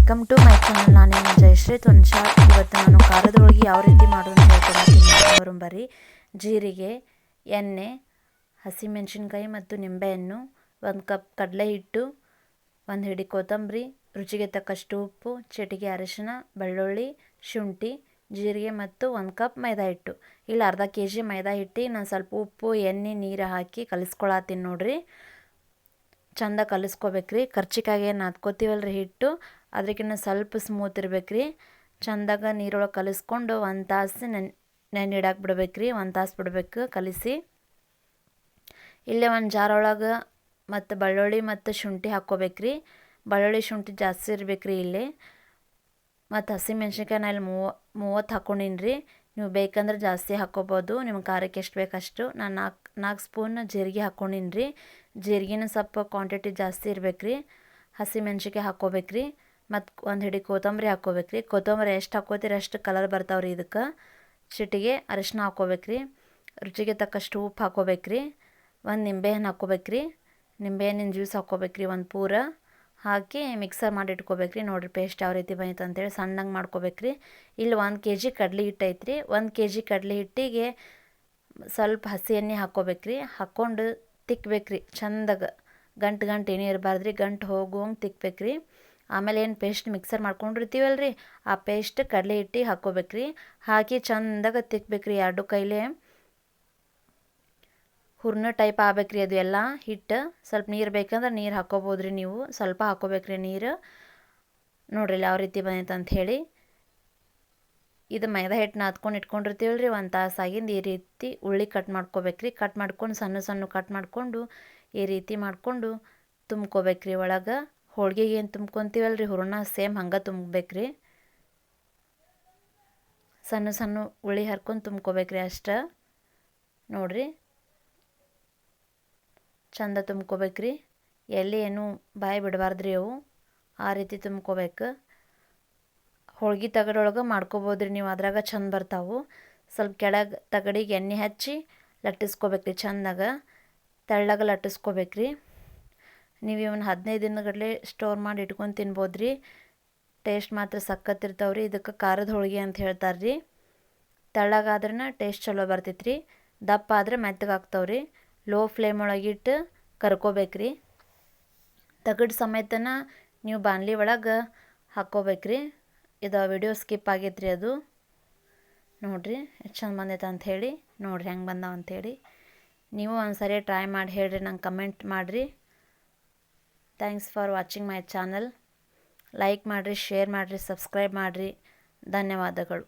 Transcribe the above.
Welcome to my channel. ನಾನು ನಿಮ್ಮ ಜಯಶ್ರೀ ತುನ್ಶಾಲ್. ಇವತ್ತು ನಾನು ಖಾರದ ಹೋಳಿಗೆ ಯಾವ ರೀತಿ ಮಾಡೋದು ಅಂತ ಹೇಳ್ಕೊಡ್ತೀನಿ. ಬರೀ ಜೀರಿಗೆ, ಎಣ್ಣೆ, ಹಸಿಮೆಣಸಿನ್ಕಾಯಿ ಮತ್ತು ನಿಂಬೆಹಣ್ಣು, 1 ಕಪ್ ಕಡಲೆ ಹಿಟ್ಟು, 1 ಹಿಡಿ ಕೊತ್ತಂಬರಿ, ರುಚಿಗೆ ತಕ್ಕಷ್ಟು ಉಪ್ಪು, ಚಿಟಿಕೆ ಅರಿಶಿನ, ಬೆಳ್ಳುಳ್ಳಿ, ಶುಂಠಿ, ಜೀರಿಗೆ ಮತ್ತು 1 ಕಪ್ ಮೈದಾ ಹಿಟ್ಟು. ಇಲ್ಲಿ ಅರ್ಧ kg ಮೈದಾ ಹಿಟ್ಟಿಗೆ ನಾನು ಸ್ವಲ್ಪ ಉಪ್ಪು, ಎಣ್ಣೆ, ನೀರು ಹಾಕಿ ಕಲಿಸ್ಕೊಳತ್ತೀನಿ ನೋಡ್ರಿ. ಚಂದ ಕಲಿಸ್ಕೋಬೇಕ್ರಿ. ಕರ್ಚಿಕಾಯಿ ಏನು ನಾದ್ಕೋತೀವಲ್ರಿ ಹಿಟ್ಟು, ಅದಕ್ಕಿಂತ ಸ್ವಲ್ಪ ಸ್ಮೂತ್ ಇರ್ಬೇಕ್ರಿ. ಚಂದಾಗ ನೀರೊಳಗೆ ಕಲಿಸ್ಕೊಂಡು 1 ತಾಸು ನೆನಿಡಾಕ್ ಬಿಡ್ಬೇಕ್ರಿ. 1 ತಾಸು ಬಿಡ್ಬೇಕು ಕಲಿಸಿ. ಇಲ್ಲೇ ಒಂದು ಜಾರ್ ಒಳಗೆ ಮತ್ತು ಬೆಳ್ಳುಳ್ಳಿ ಮತ್ತು ಶುಂಠಿ ಹಾಕ್ಕೋಬೇಕ್ರಿ. ಬೆಳ್ಳುಳ್ಳಿ ಶುಂಠಿ ಜಾಸ್ತಿ ಇರ್ಬೇಕ್ರಿ ಇಲ್ಲಿ. ಮತ್ತು ಹಸಿಮೆಣ್ಸಿನ್ಕಾಯಿ ನಾನು ಇಲ್ಲಿ 30 ಹಾಕ್ಕೊಂಡೀನಿ ರೀ. ನೀವು ಬೇಕಂದ್ರೆ ಜಾಸ್ತಿ ಹಾಕ್ಕೋಬೋದು, ನಿಮ್ಮ ಖಾರಕ್ಕೆ ಎಷ್ಟು ಬೇಕಷ್ಟು. ನಾನು 4 ಸ್ಪೂನ್ ಜೀರಿಗೆ ಹಾಕ್ಕೊಂಡೀನಿ ರೀ. ಜೀರಿಗೆನೂ ಸ್ವಲ್ಪ ಕ್ವಾಂಟಿಟಿ ಜಾಸ್ತಿ ಇರ್ಬೇಕ್ರಿ. ಹಸಿಮೆಣ್ಸಿನ್ಕಾಯಿ ಹಾಕ್ಕೋಬೇಕ್ರಿ. ಮತ್ತು 1 ಹಿಡಿ ಕೊತ್ತಂಬರಿ ಹಾಕ್ಕೋಬೇಕ್ರಿ. ಕೊತ್ತಂಬರಿ ಎಷ್ಟು ಹಾಕ್ಕೋತೀರಿ ಅಷ್ಟು ಕಲರ್ ಬರ್ತಾವ್ರಿ. ಇದಕ್ಕೆ ಚಿಟಿಗೆ ಅರಿಶಿನ ಹಾಕ್ಕೋಬೇಕ್ರಿ. ರುಚಿಗೆ ತಕ್ಕಷ್ಟು ಉಪ್ಪು ಹಾಕ್ಕೋಬೇಕ್ರಿ. 1 ನಿಂಬೆಹಣ್ಣು ಹಾಕ್ಕೋಬೇಕ್ರಿ. ನಿಂಬೆಹಣ್ಣಿನ ಜ್ಯೂಸ್ ಹಾಕ್ಕೋಬೇಕ್ರಿ. 1 ಪೂರ ಹಾಕಿ ಮಿಕ್ಸರ್ ಮಾಡಿ ಇಟ್ಕೋಬೇಕ್ರಿ. ನೋಡಿರಿ ಪೇಸ್ಟ್ ಯಾವ ರೀತಿ ಬಂತು ಅಂತೇಳಿ ಸಣ್ಣಗೆ ಮಾಡ್ಕೋಬೇಕ್ರಿ. ಇಲ್ಲಿ 1 kg ಕಡ್ಲೆ ಹಿಟ್ಟು ಐತ್ರಿ. 1 kg ಕಡ್ಲೆ ಹಿಟ್ಟಿಗೆ ಸ್ವಲ್ಪ ಹಸಿ ಎಣ್ಣೆ ಹಾಕ್ಕೋಬೇಕ್ರಿ. ಹಾಕ್ಕೊಂಡು ತಿಕ್ಕಬೇಕ್ರಿ ಚಂದಾಗ. ಗಂಟು ಏನೂ ಇರಬಾರ್ದ್ರಿ. ಗಂಟು ಹೋಗುವಂಗೆ ತಿಕ್ಕಬೇಕ್ರಿ. ಆಮೇಲೆ ಏನು ಪೇಸ್ಟ್ ಮಿಕ್ಸರ್ ಮಾಡ್ಕೊಂಡಿರ್ತೀವಲ್ರಿ, ಆ ಪೇಸ್ಟ್ ಕಡಲೆ ಹಿಟ್ಟಿಗೆ ಹಾಕ್ಕೋಬೇಕ್ರಿ. ಹಾಕಿ ಚಂದಾಗ ತಿಕ್ಕಬೇಕ್ರಿ. 2 ಕೈಲೇ ಹೂರ್ಣ ಟೈಪ್ ಆಗ್ಬೇಕ್ರಿ ಅದು ಎಲ್ಲ ಹಿಟ್ಟು. ಸ್ವಲ್ಪ ನೀರು ಬೇಕಂದ್ರೆ ನೀರು ಹಾಕ್ಕೋಬೋದ್ರಿ. ನೀವು ಸ್ವಲ್ಪ ಹಾಕ್ಕೋಬೇಕ್ರಿ ನೀರು. ನೋಡ್ರಿ ಯಾವ ರೀತಿ ಬಂದೈತೆ ಅಂಥೇಳಿ. ಇದು ಮೈದಾ ಹಿಟ್ಟು ನಾದ್ಕೊಂಡು ಇಟ್ಕೊಂಡಿರ್ತೀವಲ್ರಿ, 1 ತಾಸು ಆಗಿಂದ ಈ ರೀತಿ ಉಳ್ಳಿ ಕಟ್ ಮಾಡ್ಕೋಬೇಕ್ರಿ. ಕಟ್ ಮಾಡ್ಕೊಂಡು ಸಣ್ಣ ಕಟ್ ಮಾಡಿಕೊಂಡು ಈ ರೀತಿ ಮಾಡಿಕೊಂಡು ತುಂಬ್ಕೋಬೇಕ್ರಿ ಒಳಗೆ. ಹೋಳ್ಗೆಗೆ ಏನು ತುಂಬ್ಕೊತೀವಲ್ರಿ ಹೂರ್ಣ, ಸೇಮ್ ಹಂಗೆ ತುಂಬ್ಬೇಕ್ರಿ. ಸಣ್ಣ ಉಳ್ಳಿ ಹರ್ಕೊಂಡು ತುಂಬ್ಕೋಬೇಕ್ರಿ ಅಷ್ಟೇ. ನೋಡ್ರಿ ಚಂದ ತುಂಬ್ಕೋಬೇಕ್ರಿ. ಎಲ್ಲಿ ಏನು ಬಾಯಿ ಬಿಡಬಾರ್ದ್ರಿ ಅವು. ಆ ರೀತಿ ತುಂಬ್ಕೋಬೇಕು. ಹೋಳ್ಗೆ ತಗಡೊಳಗೆ ಮಾಡ್ಕೋಬೋದ್ರಿ ನೀವು, ಅದ್ರಾಗ ಚಂದ ಬರ್ತಾವು. ಸ್ವಲ್ಪ ಕೆಳಗೆ ತಗಡಿಗೆ ಎಣ್ಣೆ ಹಚ್ಚಿ ಲಟ್ಟಿಸ್ಕೋಬೇಕ್ರಿ ಚಂದಾಗ. ತೆಳ್ಳಗೆ ಲಟ್ಟಿಸ್ಕೋಬೇಕ್ರಿ. ನೀವು ಇವನ್ನ 15 ದಿನಗಟ್ಟಲೆ ಸ್ಟೋರ್ ಮಾಡಿ ಇಟ್ಕೊಂಡು ತಿನ್ಬೋದ್ರಿ. ಟೇಸ್ಟ್ ಮಾತ್ರ ಸಖತ್ತಿರ್ತಾವ್ರಿ. ಇದಕ್ಕೆ ಖಾರದ ಹೋಳಿಗೆ ಅಂತ ಹೇಳ್ತಾರ್ರಿ. ತೆಳ್ಳಗಾದ್ರೂ ಟೇಸ್ಟ್ ಚಲೋ ಬರ್ತೈತ್ರಿ. ದಪ್ಪ ಆದರೆ ಮೆತ್ತಗಾಗ್ತಾವ್ರಿ. Low flame ಒಳಗಿಟ್ಟು ಕರ್ಕೋಬೇಕ್ರಿ. ತಗಡು ಸಮೇತನ ನೀವು ಬಾಣಲಿ ಒಳಗೆ ಹಾಕ್ಕೋಬೇಕ್ರಿ. ಇದು ವಿಡಿಯೋ ಸ್ಕಿಪ್ ಆಗೈತ್ರಿ ಅದು. ನೋಡಿರಿ ಎಷ್ಟು ಚಂದ ಬಂದೈತೆ ಅಂಥೇಳಿ. ನೋಡಿರಿ ಹೆಂಗೆ ಬಂದಾವ ಅಂಥೇಳಿ. ನೀವು ಒಂದ್ಸರಿ ಟ್ರೈ ಮಾಡಿ ಹೇಳ್ರಿ, ನಂಗೆ ಕಮೆಂಟ್ ಮಾಡಿರಿ. Thanks for watching my channel. Like ಮಾಡಿರಿ, ಶೇರ್ ಮಾಡಿರಿ, ಸಬ್ಸ್ಕ್ರೈಬ್ ಮಾಡಿರಿ. ಧನ್ಯವಾದಗಳು.